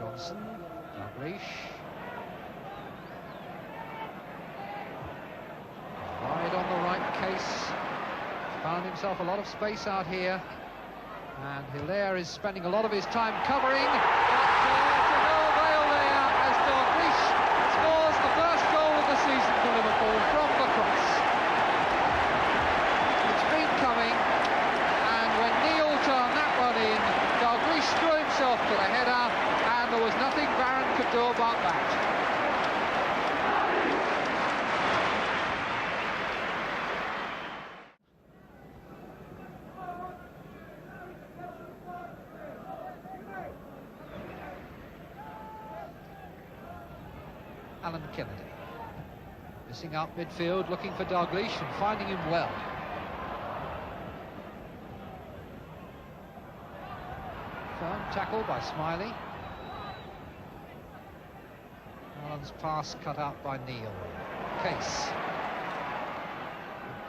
Johnson, Dalglish. Wide on the right, Case. Found himself a lot of space out here. And Hilaire is spending a lot of his time covering. But to no avail there as Dalglish scores the first goal of the season for Liverpool from the cross. It's been coming, and when Neil turned that one in, Dalglish threw himself to the header, and there was nothing Barron could do about that. Alan Kennedy missing out midfield, looking for Dalglish and finding him well. Firm tackle by Smiley. Alan's pass cut out by Neil. Case.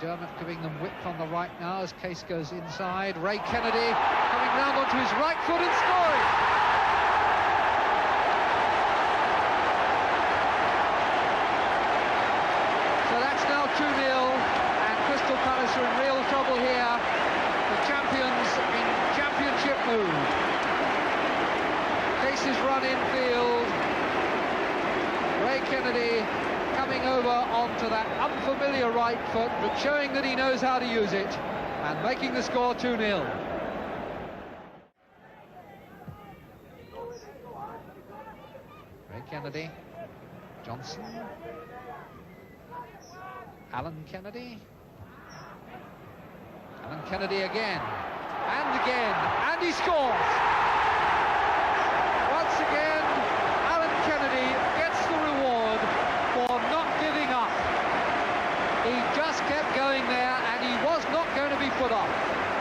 Dermot giving them width on the right now as Case goes inside. Ray Kennedy coming round onto his right foot and scoring. So that's now 2-0, and Crystal Palace are in real trouble here. The champions in championship mood. Case's run infield. Ray Kennedy coming over onto that unfamiliar right foot, but showing that he knows how to use it, and making the score 2-0. Ray Kennedy, Johnson, Alan Kennedy, again, and he scores! Once again, Alan Kennedy gets the reward for not giving up. He just kept going there, and he was not going to be put off.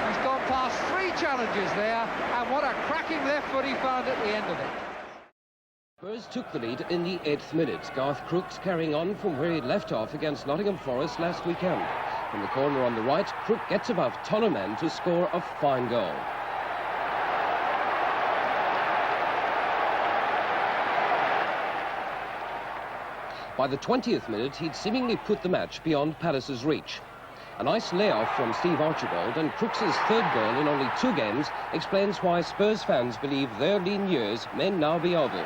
He's gone past 3 challenges there, and what a cracking left foot he found at the end of it. Spurs took the lead in the 8th minute. Garth Crooks carrying on from where he'd left off against Nottingham Forest last weekend. From the corner on the right, Crook gets above Tottenham to score a fine goal. By the 20th minute, he'd seemingly put the match beyond Palace's reach. A nice layoff from Steve Archibald, and Crooks's 3rd goal in only 2 games explains why Spurs fans believe their lean years may now be over.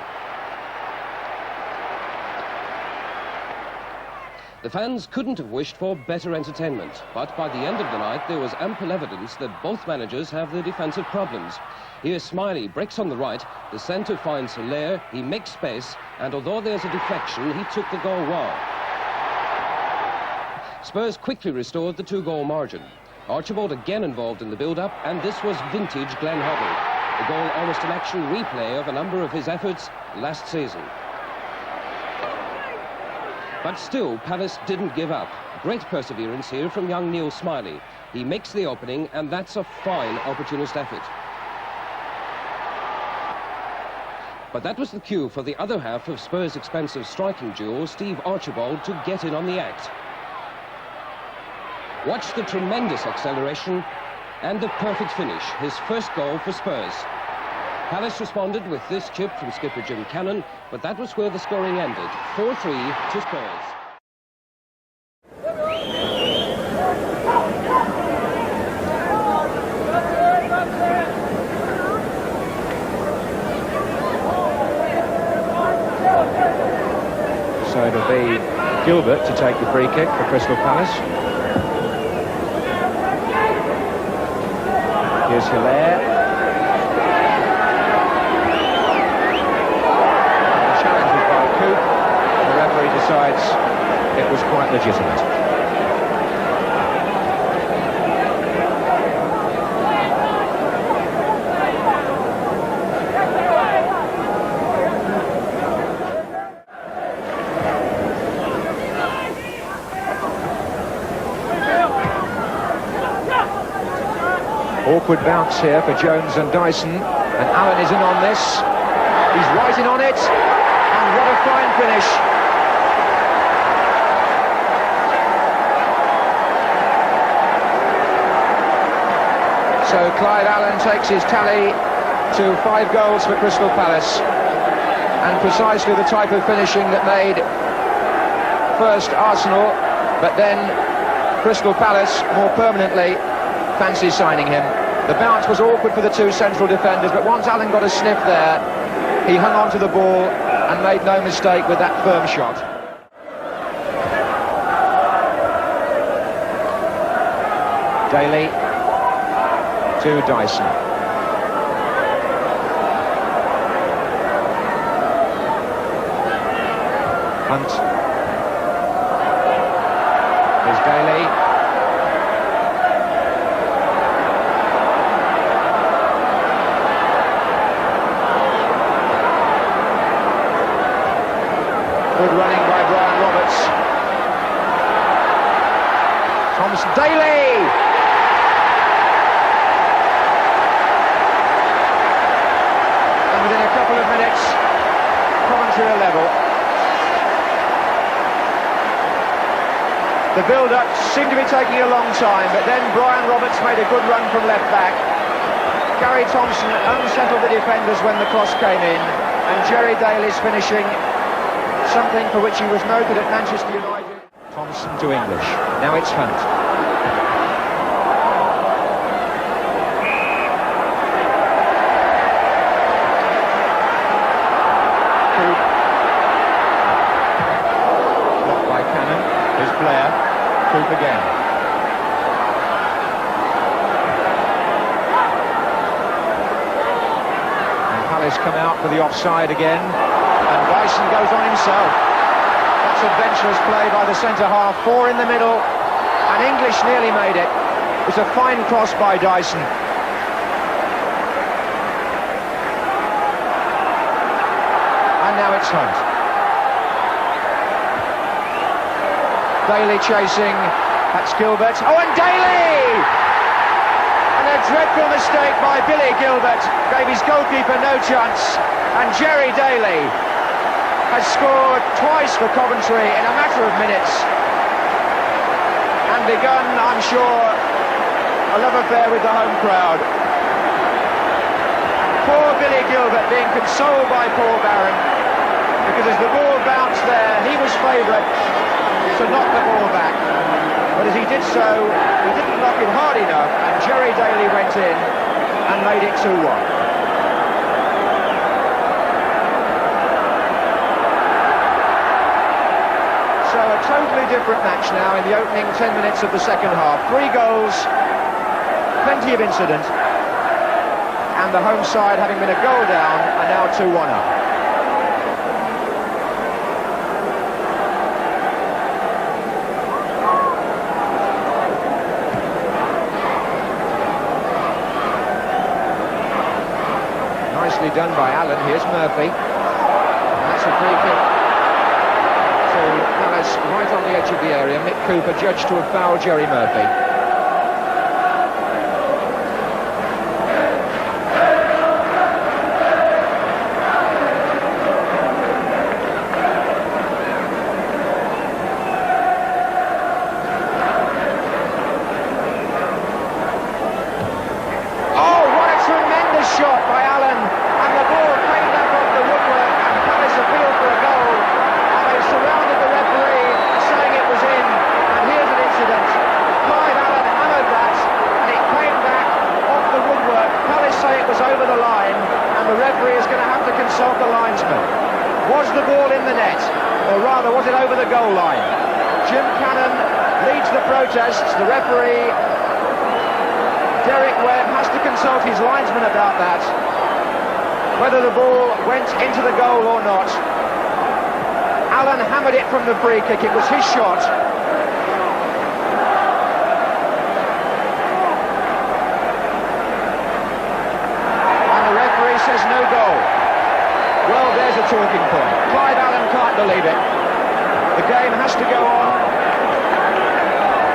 The fans couldn't have wished for better entertainment, but by the end of the night there was ample evidence that both managers have their defensive problems. Here Smiley breaks on the right, the centre finds Hilaire, he makes space, and although there's a deflection, he took the goal well. Spurs quickly restored the 2-goal margin. Archibald again involved in the build-up, and this was vintage Glenn Hoddle. The goal almost an action replay of a number of his efforts last season. But still, Palace didn't give up. Great perseverance here from young Neil Smiley. He makes the opening, and that's a fine opportunist effort. But that was the cue for the other half of Spurs' expensive striking duo, Steve Archibald, to get in on the act. Watch the tremendous acceleration and the perfect finish, his first goal for Spurs. Palace responded with this chip from skipper Jim Cannon, but that was where the scoring ended, 4-3 to Spurs. So it'll be Gilbert to take the free kick for Crystal Palace. Here's Hilaire. Decides it was quite legitimate. Awkward bounce here for Jones and Dyson, and Allen is in on this. He's right in on it, and what a fine finish. So Clive Allen takes his tally to 5 goals for Crystal Palace. and precisely the type of finishing that made first Arsenal, but then Crystal Palace more permanently fancy signing him. The bounce was awkward for the two central defenders, but once Allen got a sniff there, he hung on to the ball and made no mistake with that firm shot. Daly to Dyson. Hunt. Here's Daly. Good running by Brian Roberts. Thompson. Daly! And within a couple of minutes, Coventry are level. The build-up seemed to be taking a long time, but then Brian Roberts made a good run from left back. Gary Thompson unsettled the defenders when the cross came in, and Jerry Daly's finishing, something for which he was noted at Manchester United. Thompson to English. Now it's Hunt. Blocked by Cannon. Here's Blair. Coop again. And Palace come out for the offside again. And Dyson goes on himself. That's adventurous play by the centre-half. Four in the middle, and English nearly made it. It was a fine cross by Dyson. And now it's Hunt. Daly chasing. That's Gilbert. Oh, and Daly! And a dreadful mistake by Billy Gilbert gave his goalkeeper no chance. And Jerry Daly has scored twice for Coventry in a matter of minutes, and begun, I'm sure, a love affair with the home crowd. Poor Billy Gilbert being consoled by Paul Barron, because as the ball bounced there, he was favourite to knock the ball back. But as he did so, he didn't knock it hard enough, and Jerry Daly went in and made it 2-1. So a totally different match now in the opening 10 minutes of the second half. 3 goals, plenty of incident, and the home side, having been a goal down, are now 2-1 up. Nicely done by Allen. Here's Murphy. That's a free kick. Palace right on the edge of the area. Mick Cooper judged to have fouled Jerry Murphy. Oh, what a tremendous shot by Allen, and the ball came back off the woodwork, and Palace appealed for a goal. Surrounded the referee, saying it was in, and here's an incident. Clive Allen hammered that, and it came back off the woodwork. Palace say it was over the line, and the referee is going to have to consult the linesman. Was the ball in the net, or rather was it over the goal line? Jim Cannon leads the protests. The referee, Derek Webb, has to consult his linesman about that, whether the ball went into the goal or not. Allen hammered it from the free kick. It was his shot. And the referee says no goal. Well, there's a talking point. Clive Allen can't believe it. The game has to go on.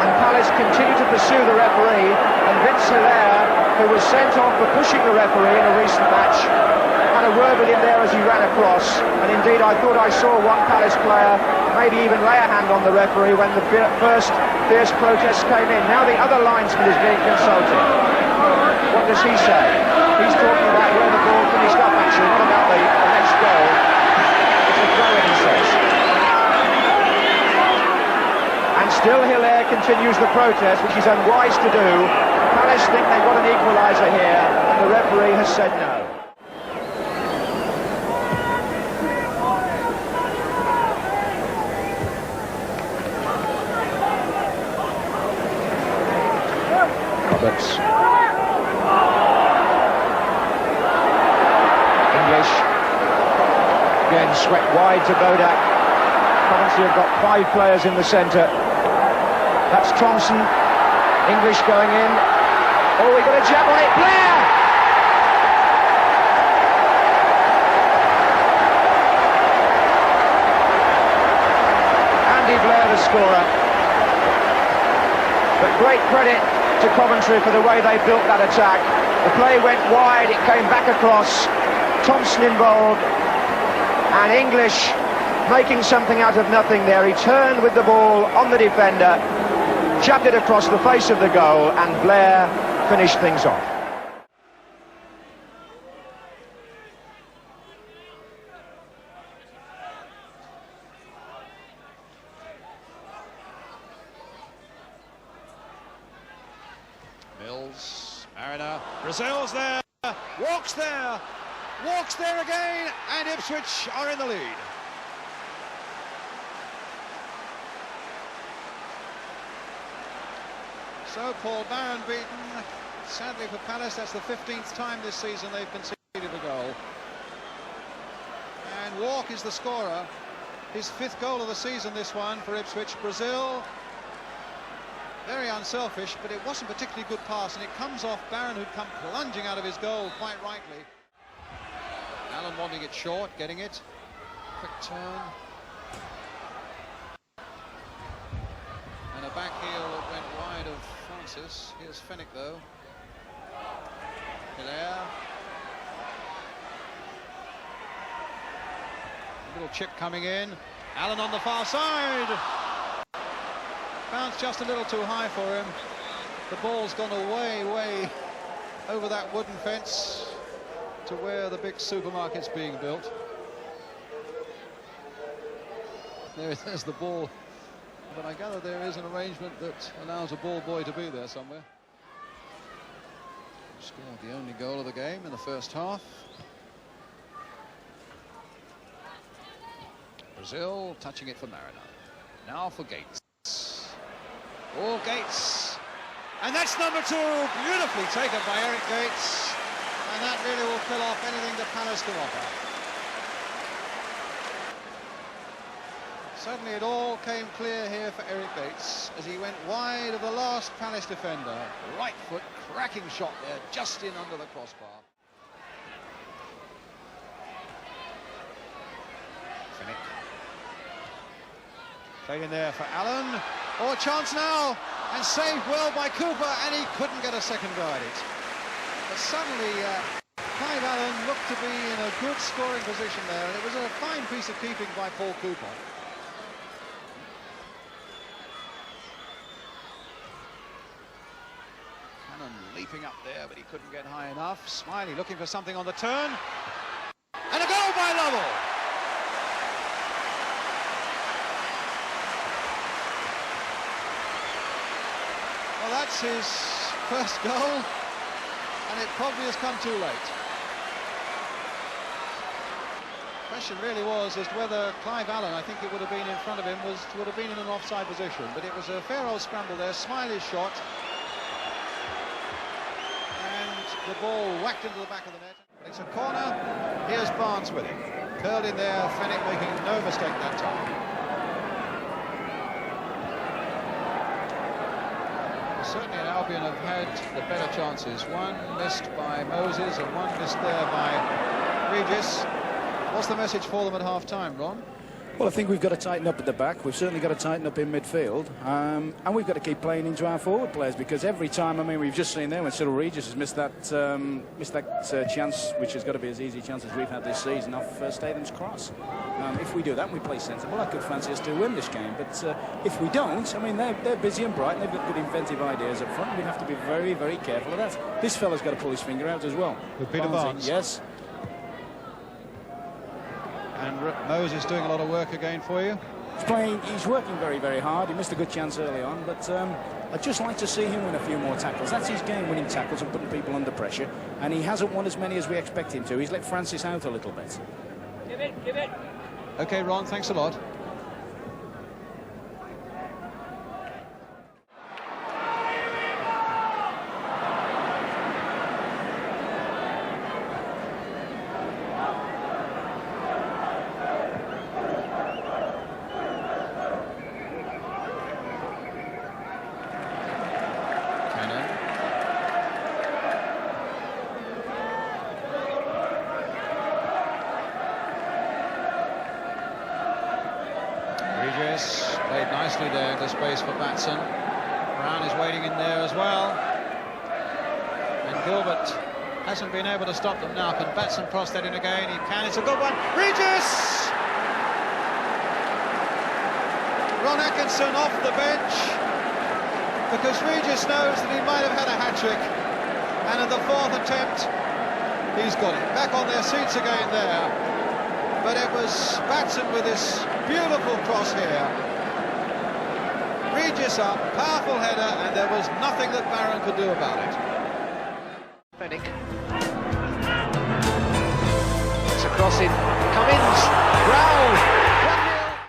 And Palace continue to pursue the referee. And Vince Hilaire, who was sent off for pushing the referee in a recent match, had a word with him there as he ran across, and indeed I thought I saw one Palace player maybe even lay a hand on the referee when the first fierce protests came in. Now the other linesman is being consulted. What does he say? He's talking about where the ball finished up, actually, not about the next goal. It's a throw-in, he says. And still Hilaire continues the protest, which is unwise to do. Palace think they've got an equaliser here, and the referee has said no. Roberts. English. Again, swept wide to Bodak. Coventry have got 5 players in the centre. That's Thompson. English going in. Oh, we got a jab on it. Blair! Andy Blair, the scorer. But great credit to Coventry for the way they built that attack. The play went wide, it came back across. Thompson involved. And English making something out of nothing there. He turned with the ball on the defender, jabbed it across the face of the goal, and Blair finished things off. Mills, Mariner, Brazil's there, walks there again, and Ipswich are in the lead. So Paul Barron beaten. Sadly for Palace, that's the 15th time this season they've conceded a goal. And Walk is the scorer. His 5th goal of the season, this one for Ipswich. Brazil, very unselfish, but it wasn't a particularly good pass, and it comes off Barron, who'd come plunging out of his goal quite rightly. Allen wanting it short, getting it. Quick turn. And a back heel that went wide of Francis. Here's Fenwick though. Hilaire. A little chip coming in. Allen on the far side. Bounced just a little too high for him. The ball's gone way over that wooden fence to where the big supermarket's being built. There's the ball. But I gather there is an arrangement that allows a ball boy to be there somewhere. Scored the only goal of the game in the first half. Brazil touching it for Mariner. Now for Gates. Oh, Gates. And that's number 2. Beautifully taken by Eric Gates. And that really will kill off anything that Palace can offer. Suddenly it all came clear here for Eric Gates as he went wide of the last Palace defender. Right foot, cracking shot there, just in under the crossbar. Fenwick. Played in there for Allen. Oh, a chance now, and saved well by Cooper, and he couldn't get a second go at it. But suddenly, Clive Allen looked to be in a good scoring position there, and it was a fine piece of keeping by Paul Cooper. Leaping up there, but he couldn't get high enough. Smiley looking for something on the turn. And a goal by Lovell! Well, that's his first goal, and it probably has come too late. The question really was as to whether Clive Allen, I think it would have been in front of him, would have been in an offside position, but it was a fair old scramble there. Smiley's shot. The ball whacked into the back of the net. It's a corner. Here's Barnes with it. Curled in there, Fenwick making no mistake that time. Certainly Albion have had the better chances. One missed by Moses and one missed there by Regis. What's the message for them at half-time, Ron? Well, I think we've got to tighten up at the back. We've certainly got to tighten up in midfield. And we've got to keep playing into our forward players, because every time, I mean, we've just seen there when Cyril Regis has missed that chance, which has got to be as easy a chance as we've had this season, off Statham's cross. If we do that and we play sensible, I could fancy us to win this game. But if we don't, I mean, they're busy and bright, and they've got good inventive ideas up front. We have to be very, very careful of that. This fella's got to pull his finger out as well. With Peter Barnes. Yes. And Moses doing a lot of work again for you. He's working very, very hard. He missed a good chance early on, but I'd just like to see him win a few more tackles. That's his game, winning tackles and putting people under pressure, and he hasn't won as many as we expect him to. He's let Francis out a little bit. Give it. Okay, Ron, thanks a lot. Played nicely there into space for Batson. Brown is waiting in there as well. And Gilbert hasn't been able to stop them now. Can Batson cross that in again? He can. It's a good one. Regis! Ron Atkinson off the bench, because Regis knows that he might have had a hat-trick. And at the fourth attempt, he's got it. Back on their seats again there. But it was Batson with this beautiful cross here. Regis up, powerful header, and there was nothing that Barron could do about it. Fennick. It's a cross in. Cummins. Brown. 1-0.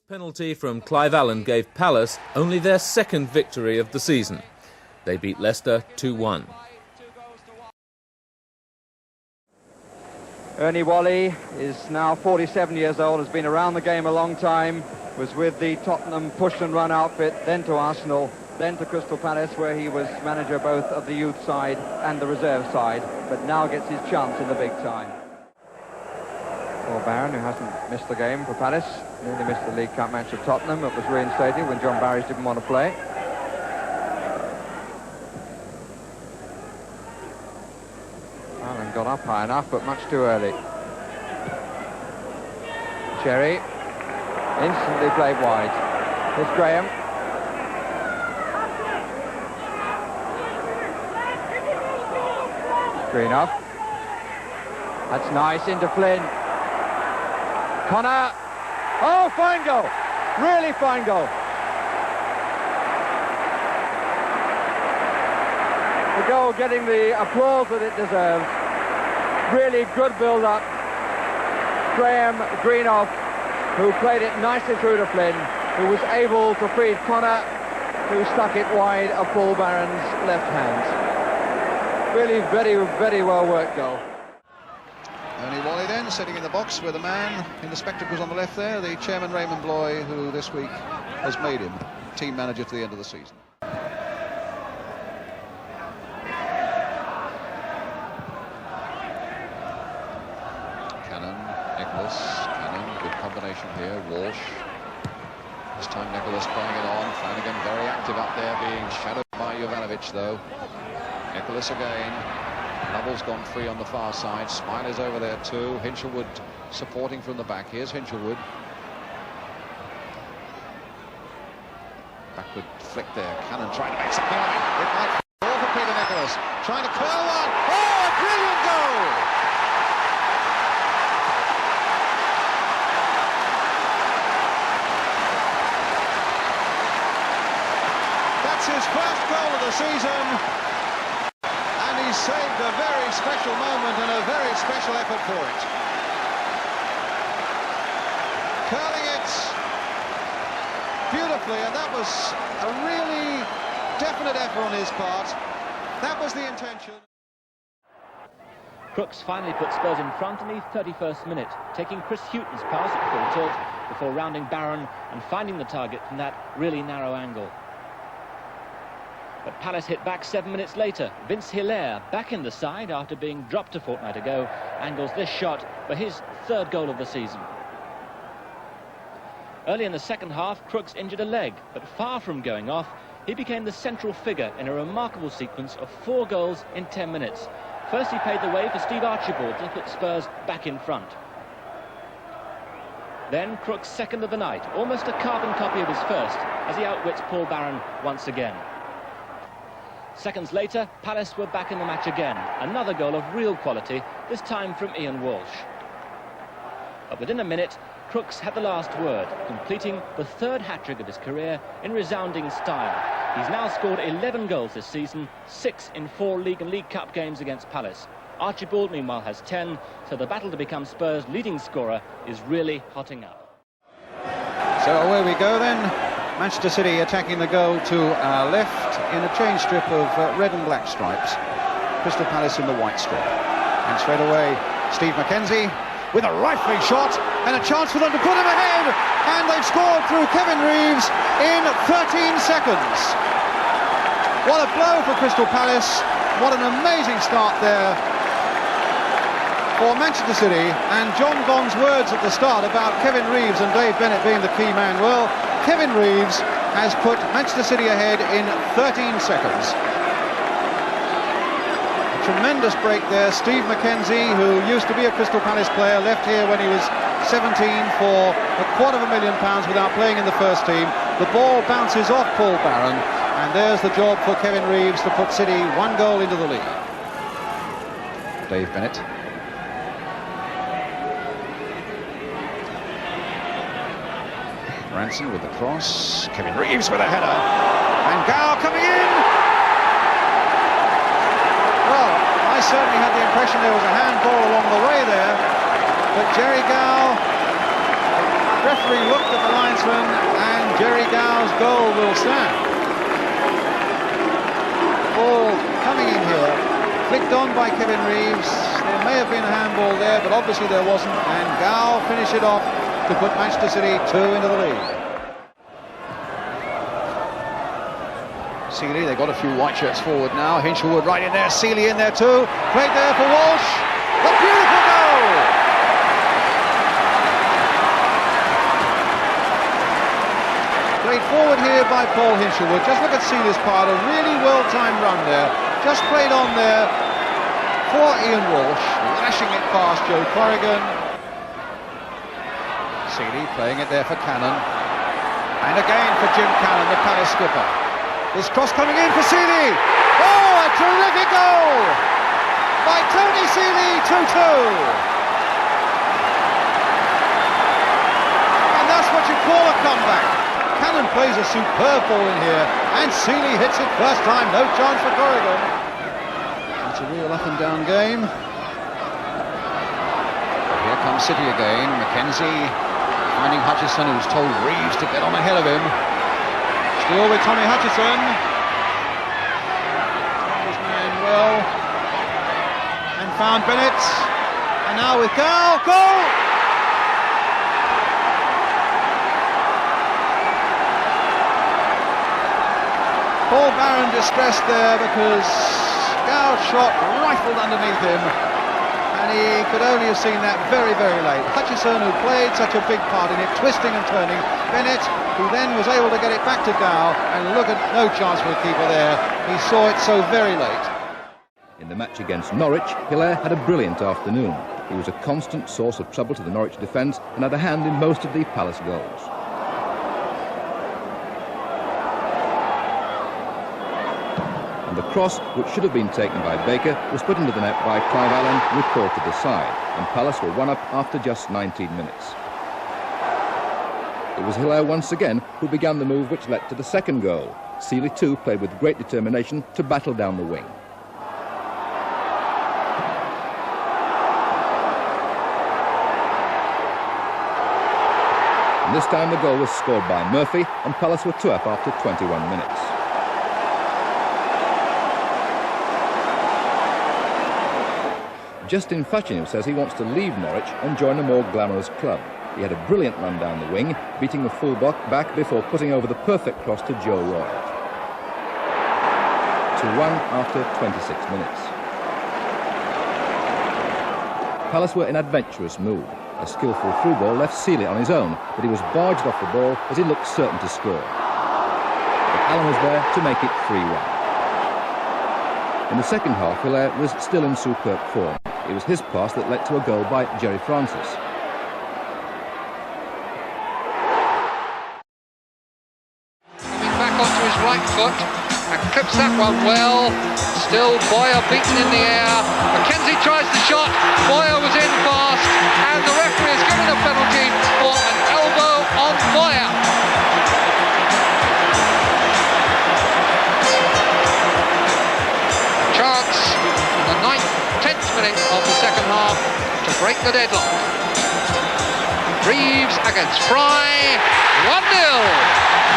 Penalty from Clive Allen gave Palace only their second victory of the season. They beat Leicester 2-1. Ernie Whalley is now 47 years old, has been around the game a long time, was with the Tottenham push and run outfit, then to Arsenal, then to Crystal Palace, where he was manager both of the youth side and the reserve side, but now gets his chance in the big time. Paul Barron, who hasn't missed the game for Palace, nearly missed the League Cup match of Tottenham. It was reinstated when John Barry's didn't want to play. Allen got up high enough, but much too early. Cherry instantly played wide. Here's Graham. Greenough. That's nice into Flynn. Connor. Oh, fine goal. Really fine goal. The goal getting the applause that it deserves. Really good build-up. Graham Greenough, who played it nicely through to Flynn, who was able to feed Connor, who stuck it wide of Paul Barron's left hand. Really very, very well worked goal. Ernie Whalley then sitting in the box with a man in the spectacles on the left there, the chairman Raymond Bloy, who this week has made him team manager to the end of the season. Cannon, good combination here. Walsh. This time Nicholas playing it on. Flanagan very active up there, being shadowed by Jovanovic though. Nicholas again. Lovell's gone free on the far side. Smiley's over there too. Hinchelwood supporting from the back. Here's Hinchelwood. Backward flick there. Cannon trying to make something of it. It might fall for Peter Nicholas. Trying to curl one. Oh, a brilliant goal! His first goal of the season, and he saved a very special moment and a very special effort for it. Curling it beautifully, and that was a really definite effort on his part. That was the intention. Crooks finally put Spurs in front in the 31st minute, taking Chris Hughton's pass at full tilt before rounding Barron and finding the target from that really narrow angle. But Palace hit back 7 minutes later. Vince Hilaire, back in the side after being dropped a fortnight ago, angles this shot for his third goal of the season. Early in the second half, Crooks injured a leg, but far from going off, he became the central figure in a remarkable sequence of 4 goals in 10 minutes. First, he paved the way for Steve Archibald to put Spurs back in front. Then Crooks' second of the night, almost a carbon copy of his first, as he outwits Paul Barron once again. Seconds later, Palace were back in the match again. Another goal of real quality, this time from Ian Walsh. But within a minute, Crooks had the last word, completing the 3rd hat-trick of his career in resounding style. He's now scored 11 goals this season, 6 in 4 League and League Cup games against Palace. Archibald, meanwhile, has 10, so the battle to become Spurs' leading scorer is really hotting up. So away we go then. Manchester City attacking the goal to our left in a change strip of red and black stripes. Crystal Palace in the white strip. And straight away, Steve McKenzie with a rifling shot and a chance for them to put him ahead, and they've scored through Kevin Reeves in 13 seconds. What a blow for Crystal Palace. What an amazing start there for Manchester City. And John Gonn's words at the start about Kevin Reeves and Dave Bennett being the key man, well, Kevin Reeves has put Manchester City ahead in 13 seconds. Tremendous break there. Steve McKenzie, who used to be a Crystal Palace player, left here when he was 17 for £250,000 without playing in the first team. The ball bounces off Paul Barron, and there's the job for Kevin Reeves to put City 1 goal into the lead. Dave Bennett. Ranson with the cross. Kevin Reeves with a header. And Gow coming in. Well, I certainly had the impression there was a handball along the way there, but Jerry Gow, referee looked at the linesman, and Jerry Gow's goal will stand. Ball coming in here, flicked on by Kevin Reeves. There may have been a handball there, but obviously there wasn't, and Gow finished it off to put Manchester City 2 into the lead. Seeley, they've got a few white shirts forward now. Hinshelwood right in there, Seeley in there too. Played there for Walsh. A beautiful goal! Played forward here by Paul Hinshelwood. Just look at Seeley's part, a really well-timed run there. Just played on there for Ian Walsh, lashing it past Joe Corrigan. Seeley playing it there for Cannon. And again for Jim Cannon, the Palace skipper. This cross coming in for Seeley. Oh, a terrific goal by Tony Seeley, 2-2. And that's what you call a comeback. Cannon plays a superb ball in here, and Seeley hits it first time. No chance for Corrigan. It's a real up and down game. Here comes City again. McKenzie finding Hutchison, who's told Reeves to get on ahead of him. Still with Tommy Hutchison. His man well. And found Bennett. And now with Gow. Goal! Paul Barron distressed there because Gow's shot rifled underneath him. And he could only have seen that very, very late. Hutchison, who played such a big part in it, twisting and turning. Bennett, who then was able to get it back to Gow, and look at no chance for the keeper there. He saw it so very late. In the match against Norwich, Hilaire had a brilliant afternoon. He was a constant source of trouble to the Norwich defence and had a hand in most of the Palace goals. The cross, which should have been taken by Baker, was put into the net by Clive Allen, who caught to the side, and Palace were 1 up after just 19 minutes. It was Hilaire once again who began the move which led to the second goal. Seeley too played with great determination to battle down the wing. And this time the goal was scored by Murphy, and Palace were 2 up after 21 minutes. Justin Fashanu says he wants to leave Norwich and join a more glamorous club. He had a brilliant run down the wing, beating the full-back back before putting over the perfect cross to Joe Royle. 2-1 after 26 minutes. Palace were in adventurous mood. A skillful through ball left Seeley on his own, but he was barged off the ball as he looked certain to score. But Allen was there to make it 3-1. In the second half, Hilaire was still in superb form. It was his pass that led to a goal by Jerry Francis. Coming back onto his right foot and clips that one well. Still Boyer beaten in the air. McKenzie tries the shot. Boyer was in fast, and the referee has given a penalty for an elbow on Boyer. Chance in the 10th minute of the second half to break the deadlock. Reeves against Fry, 1-0.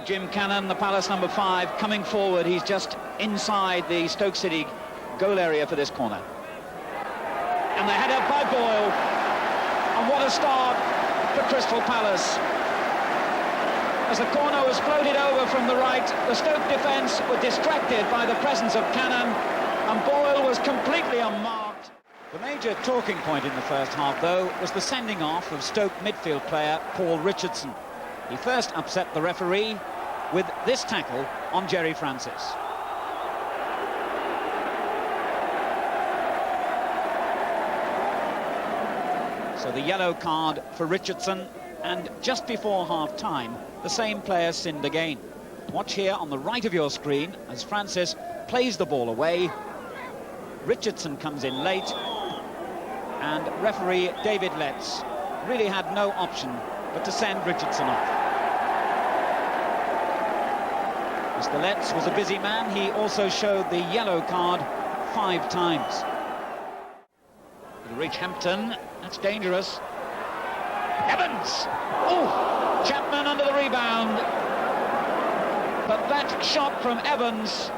Jim Cannon, the Palace number 5, coming forward. He's just inside the Stoke City goal area for this corner. And the header by Boyle. And what a start for Crystal Palace. As the corner was floated over from the right, the Stoke defence were distracted by the presence of Cannon, and Boyle was completely unmarked. The major talking point in the first half, though, was the sending off of Stoke midfield player Paul Richardson. He first upset the referee with this tackle on Jerry Francis. So the yellow card for Richardson, and just before half-time, the same player sinned again. Watch here on the right of your screen as Francis plays the ball away. Richardson comes in late, and referee David Letts really had no option but to send Richardson off. Mr. Letts was a busy man. He also showed the yellow card 5 times. It'll reach Hampton. That's dangerous. Evans! Oh! Chapman under the rebound. But that shot from Evans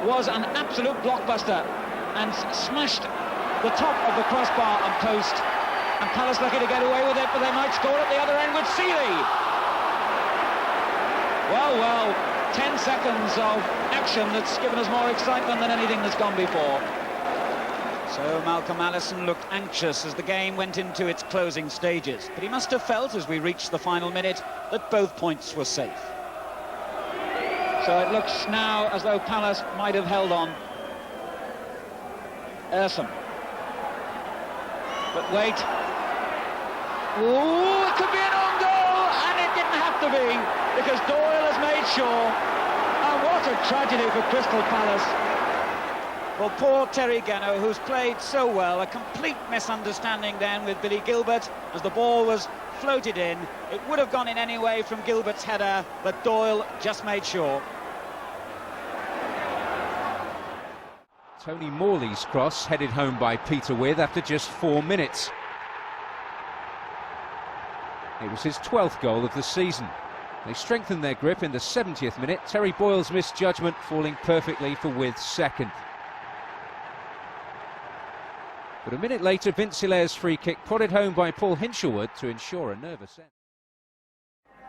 was an absolute blockbuster and smashed the top of the crossbar and post. And Palace lucky to get away with it, but they might score at the other end with Seeley. Well, 10 seconds of action that's given us more excitement than anything that's gone before. So Malcolm Allison looked anxious as the game went into its closing stages, but he must have felt, as we reached the final minute, that both points were safe. So it looks now as though Palace might have held on. Ersam. But wait. Ooh, it could be an own goal, and it didn't have to be, because Doyle has made sure. And what a tragedy for Crystal Palace. Well, poor Terry Geno, who's played so well, a complete misunderstanding then with Billy Gilbert as the ball was floated in. It would have gone in anyway from Gilbert's header, but Doyle just made sure. Tony Morley's cross headed home by Peter With after just 4 minutes. It was his 12th goal of the season. They strengthened their grip in the 70th minute. Terry Boyle's misjudgment falling perfectly for With's second. But a minute later, Vince Hilaire's free kick prodded home by Paul Hinshelwood to ensure a nervous end.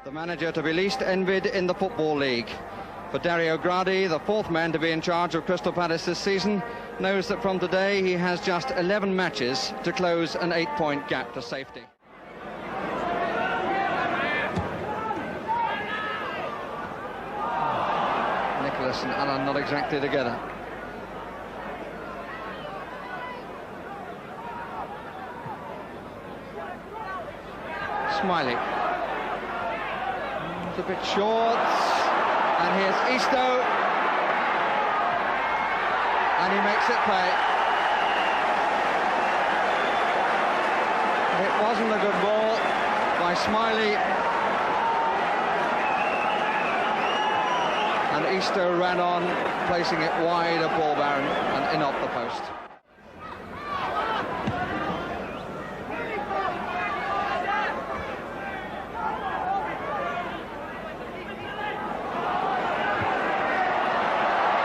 The manager to be least envied in the Football League. For Dario Gradi, the 4th man to be in charge of Crystal Palace this season, knows that from today he has just 11 matches to close an 8-point gap to safety. Palace and Allen not exactly together. Smiley. It's a bit short. And here's Eastoe. And he makes it pay. It wasn't a good ball by Smiley. And Eastoe ran on, placing it wide of Paul Barron and in off the post.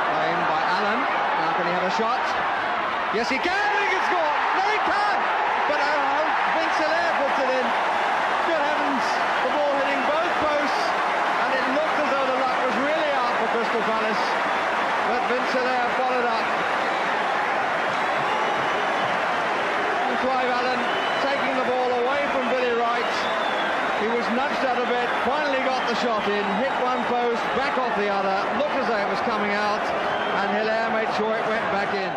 Claimed by Allen. Now can he have a shot? Yes, he can. He can score. No, he can. But Vince Hilaire puts it in. Good heavens! The ball hitting both posts, and it looked as though the luck was really out for Crystal Palace. But Vince Hilaire followed up. And Clive Allen taking the ball away from Billy Wright. He was nudged out a bit, finally got the shot in, hit one post, back off the other, looked as though it was coming out, and Hilaire made sure it went back in.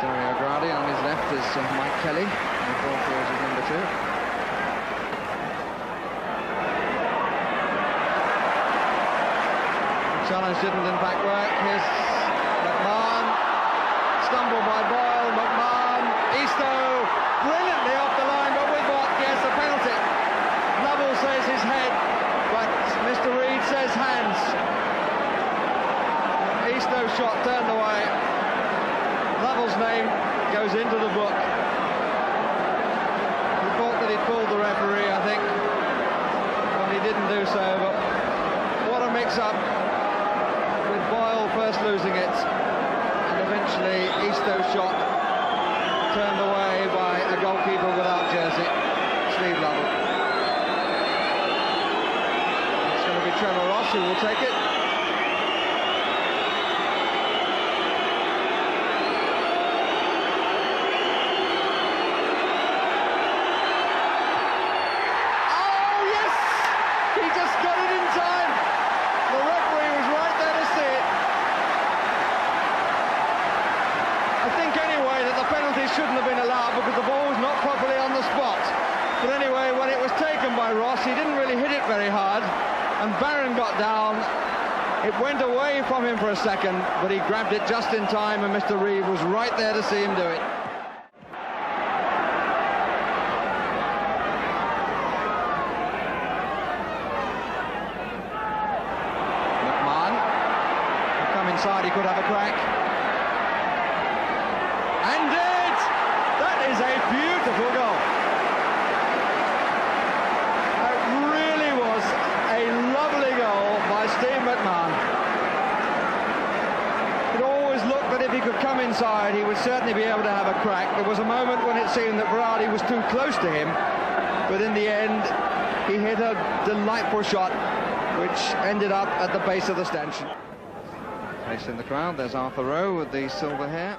Dario Gradi on his left is Mike Kelly, and the fourth is number 2. Challenge didn't in fact work. Here's McMahon, stumbled by Boyle, McMahon, Eastoe, brilliantly off the line, but with what? Yes, a penalty. Lovell says his head, but Mr. Reid says hands. Eastoe's shot turned away. Lovell's name goes into the book. He thought that he'd fooled the referee, I think, but he didn't do so. But what a mix-up, with Boyle first losing it, and eventually Eastoe's shot turned away by a goalkeeper without jersey, Steve Lovell. It's going to be Trevor Ross who will take it. Shouldn't have been allowed because the ball was not properly on the spot. But anyway, when it was taken by Ross, he didn't really hit it very hard, and Barron got down. It went away from him for a second, but he grabbed it just in time, and Mr. Reeve was right there to see him do it. McMahon could come inside, he could have a crack. And is a beautiful goal. It really was a lovely goal by Steve McMahon. It always looked that if he could come inside, he would certainly be able to have a crack. There was a moment when it seemed that Berardi was too close to him, but in the end, he hit a delightful shot, which ended up at the base of the stanchion. Place in the crowd, there's Arthur Rowe with the silver hair.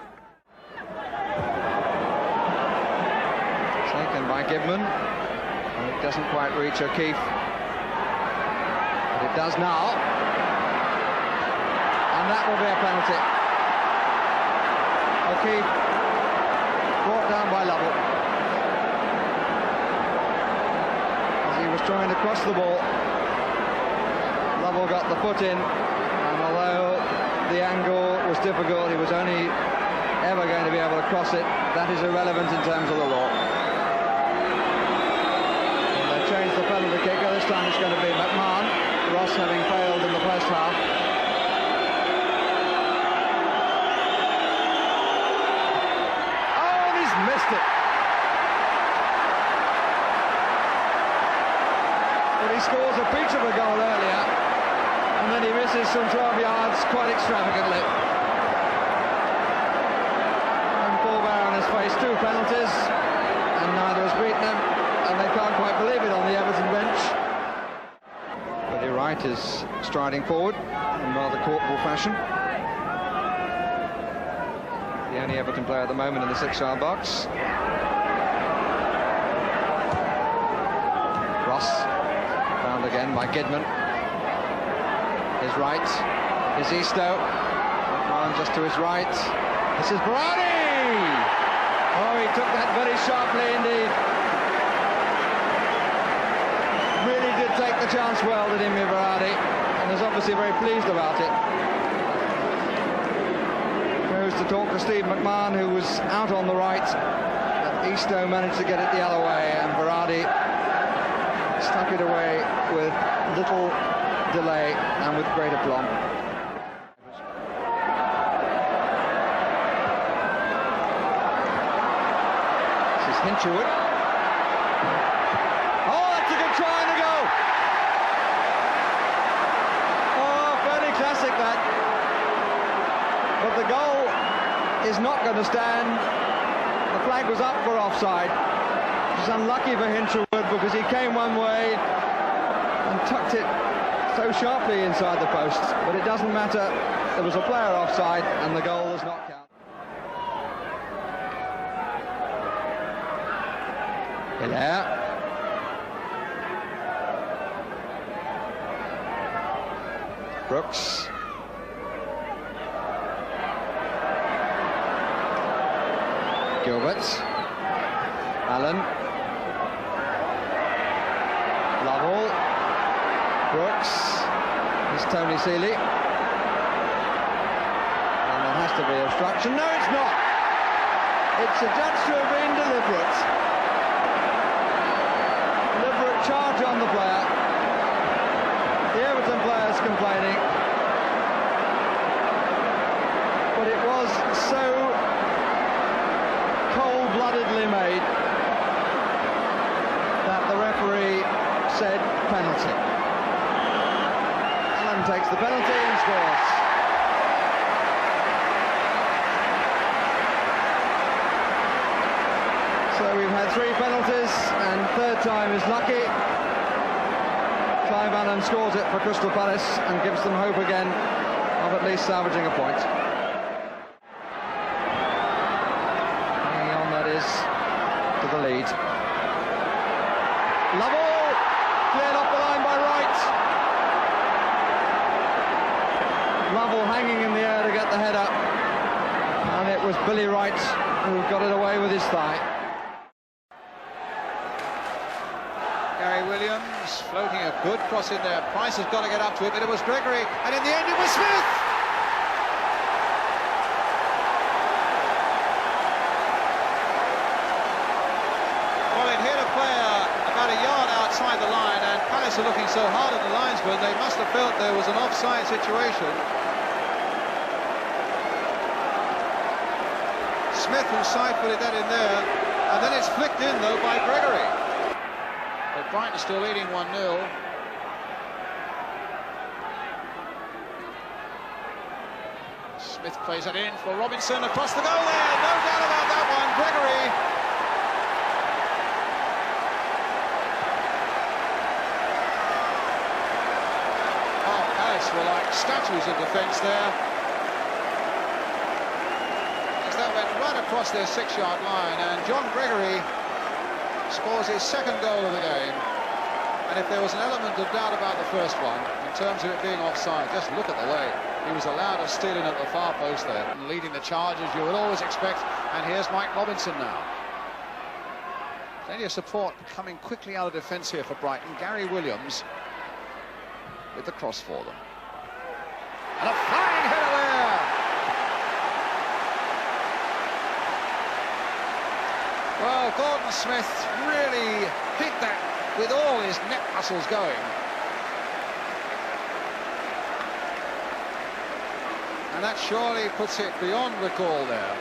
Taken by Gibman, and it doesn't quite reach O'Keefe, but it does now, and that will be a penalty. O'Keefe brought down by Lovell as he was trying to cross the ball. Lovell got the foot in, and although the angle was difficult, he was only ever going to be able to cross it. That is irrelevant in terms of the law. Changed the penalty kicker. This time it's going to be McMahon, Ross having failed in the first half. Oh, and he's missed it. But he scores a peach of a goal earlier, and then he misses from 12 yards quite extravagantly. And Paul Barron has faced 2 penalties, and neither has beaten him. And they can't quite believe it on the Everton bench. Billy Wright is striding forward in rather corporal fashion. The only Everton player at the moment in the 6-yard box. Ross found again by Gidman. Is Wright. Here's Eastoe. McMahon just to his right. This is Berardi! Oh, he took that very sharply indeed. Really did take the chance well, did him, Berardi, and is obviously very pleased about it. Goes to talk to Steve McMahon, who was out on the right. But Eastoe managed to get it the other way, and Berardi stuck it away with little delay and with great aplomb. This is Hinchwood. Oh, that's a good try and a goal! Oh, fairly classic that. But the goal is not going to stand. The flag was up for offside. It was unlucky for Hinchwood because he came one way and tucked it so sharply inside the post, but it doesn't matter. There was a player offside and the goal does not count. Hilaire. Brooks. Gilbert. Allen. Lovell. Brooks. It's Tony Seeley. And there has to be obstruction. No, it's not. It's adjudged to have been deliberate. Deliberate charge on the player. The Everton player's complaining. But it was so cold-bloodedly made that the referee said penalty. Allen takes the penalty and scores. So we've had 3 penalties and third time is lucky. Clive Allen scores it for Crystal Palace and gives them hope again of at least salvaging a point. To the lead. Lovell cleared off the line by Wright. Lovell hanging in the air to get the header, and it was Billy Wright who got it away with his thigh. Gary Williams floating a good cross in there. Price has got to get up to it, but it was Gregory, and in the end it was Smith. Outside the line, and Palace are looking so hard at the linesman, they must have felt there was an offside situation. Smith who side-footed that in there, and then it's flicked in though by Gregory. But Brighton still leading 1-0. Smith plays it in for Robinson across the goal there, no doubt about that one. Gregory. Were like statues of defence there, as that went right across their 6-yard line, and John Gregory scores his 2nd goal of the game. And if there was an element of doubt about the first one in terms of it being offside, just look at the way he was allowed to steal in at the far post there, and leading the charge as you would always expect. And here's Mike Robinson now. Plenty of support coming quickly out of defence here for Brighton. Gary Williams with the cross for them. And a flying header there! Well, Gordon Smith really hit that with all his neck muscles going. And that surely puts it beyond recall there.